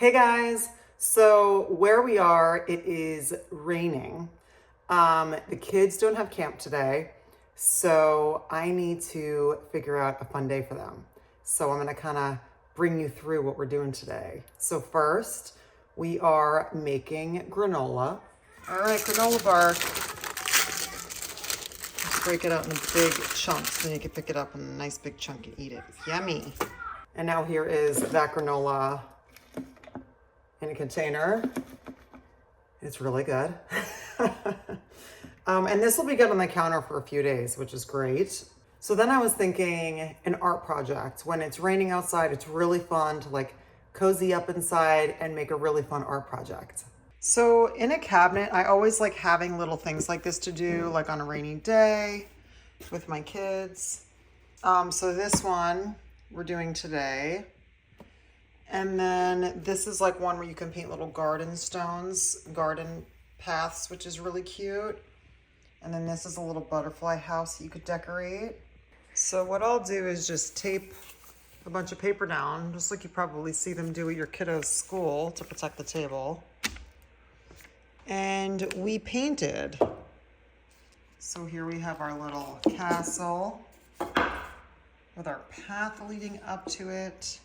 Hey guys, so where we are, it is raining. The kids don't have camp today, so I need to figure out a fun day for them. So I'm gonna kind of bring you through what we're doing today. So first, we are making granola. All right, granola bar. Just break it out in big chunks, then you can pick it up in a nice big chunk and eat it. It's yummy. And now here is that granola in a container. It's really good. And this will be good on the counter for a few days, which is great. So then I was thinking an art project. When it's raining outside, it's really fun to like cozy up inside and make a really fun art project. So in a cabinet, I always like having little things like this to do, like on a rainy day with my kids. So this one we're doing today. And then this is like one where you can paint little garden stones, garden paths, which is really cute. And then this is a little butterfly house that you could decorate. So what I'll do is just tape a bunch of paper down, just like you probably see them do at your kiddo's school to protect the table. And we painted. So here we have our little castle with our path leading up to it.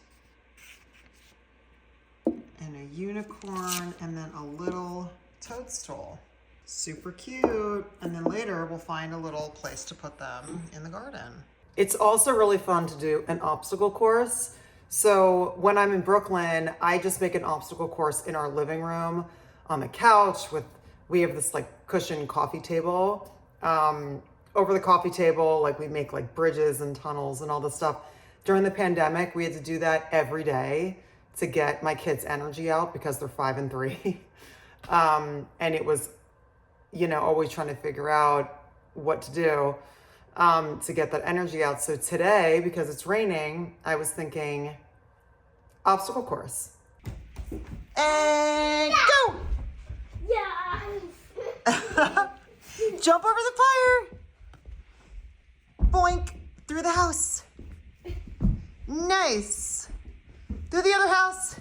And a unicorn, and then a little toadstool. Super cute. And then later we'll find a little place to put them in the garden. It's also really fun to do an obstacle course. So when I'm in Brooklyn, I just make an obstacle course in our living room on the couch we have this like cushioned coffee table. Over the coffee table, like we make like bridges and tunnels and all this stuff. During the pandemic, we had to do that every day to get my kids' energy out because they're 5 and 3. And it was, always trying to figure out what to do to get that energy out. So today, because it's raining, I was thinking obstacle course. And go! Yeah! Jump over the fire! Boink! Through the house. Nice! Through the other house.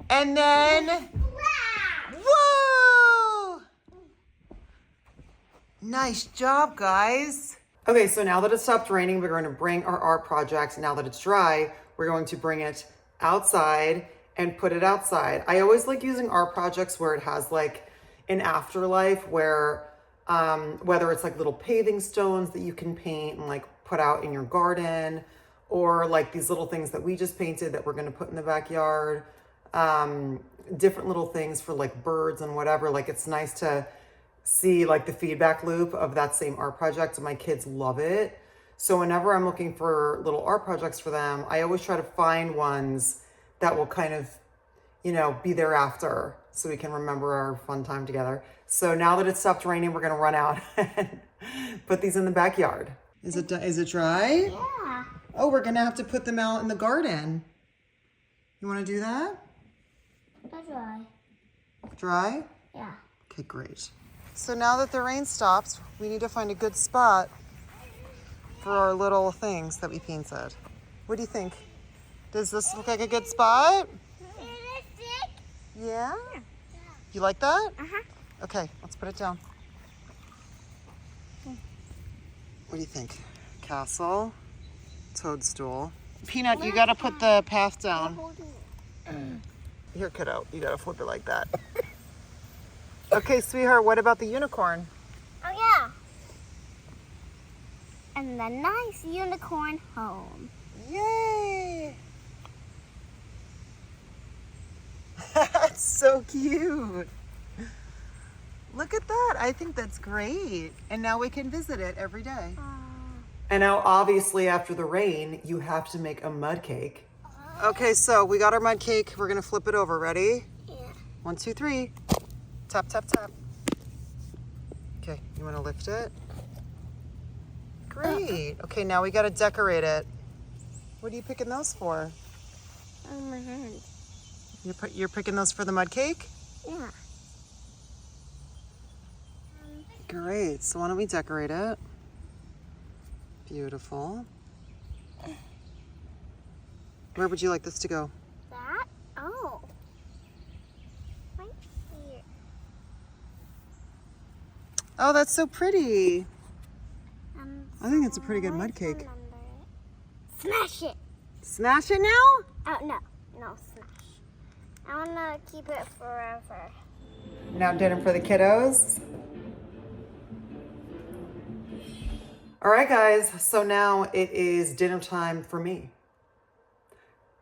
And then, whoa! Nice job, guys. Okay, so now that it stopped raining, we're going to bring our art project. Now that it's dry, we're going to bring it outside and put it outside. I always like using art projects where it has like an afterlife where, whether it's like little paving stones that you can paint and like put out in your garden, or like these little things that we just painted that we're gonna put in the backyard, different little things for like birds and whatever. Like it's nice to see like the feedback loop of that same art project, and my kids love it. So whenever I'm looking for little art projects for them, I always try to find ones that will kind of, be there after, so we can remember our fun time together. So now that it's stopped raining, we're gonna run out and put these in the backyard. Is it dry? Yeah. Oh, we're gonna have to put them out in the garden. You wanna do that? That's right. Dry? Yeah. Okay, great. So now that the rain stops, we need to find a good spot for our little things that we painted. What do you think? Does this look like a good spot? Yeah? You like that? Uh-huh. Okay, let's put it down. What do you think? Castle, toadstool. Peanut, you gotta put the path down. Here, kiddo, you gotta flip it like that. Okay, sweetheart, what about the unicorn? Oh, yeah. And the nice unicorn home. Yay! That's so cute. Look at that. I think that's great. And now we can visit it every day. And now, obviously, after the rain, you have to make a mud cake. Okay, so we got our mud cake. We're going to flip it over. Ready? Yeah. 1, 2, 3. Tap, tap, tap. Okay, you want to lift it? Great. Okay, now we got to decorate it. What are you picking those for? On my hand. You're picking those for the mud cake? Yeah. Great. So why don't we decorate it? Beautiful. Where would you like this to go? Oh, that's so pretty. I think it's a So pretty good mud let's cake. remember it. Smash it. Smash it now? Oh, no, smash. I want to keep it forever. Now dinner for the kiddos. All right, guys. So now it is dinner time for me.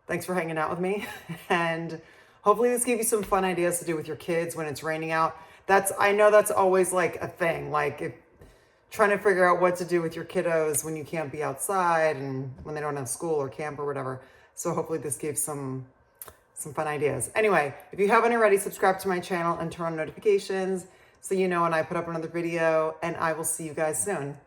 Thanks for hanging out with me. And hopefully this gave you some fun ideas to do with your kids when it's raining out. I know that's always like a thing, like trying to figure out what to do with your kiddos when you can't be outside and when they don't have school or camp or whatever. So hopefully this gave some fun ideas. Anyway, if you haven't already, subscribe to my channel and turn on notifications so you know when I put up another video, and I will see you guys soon.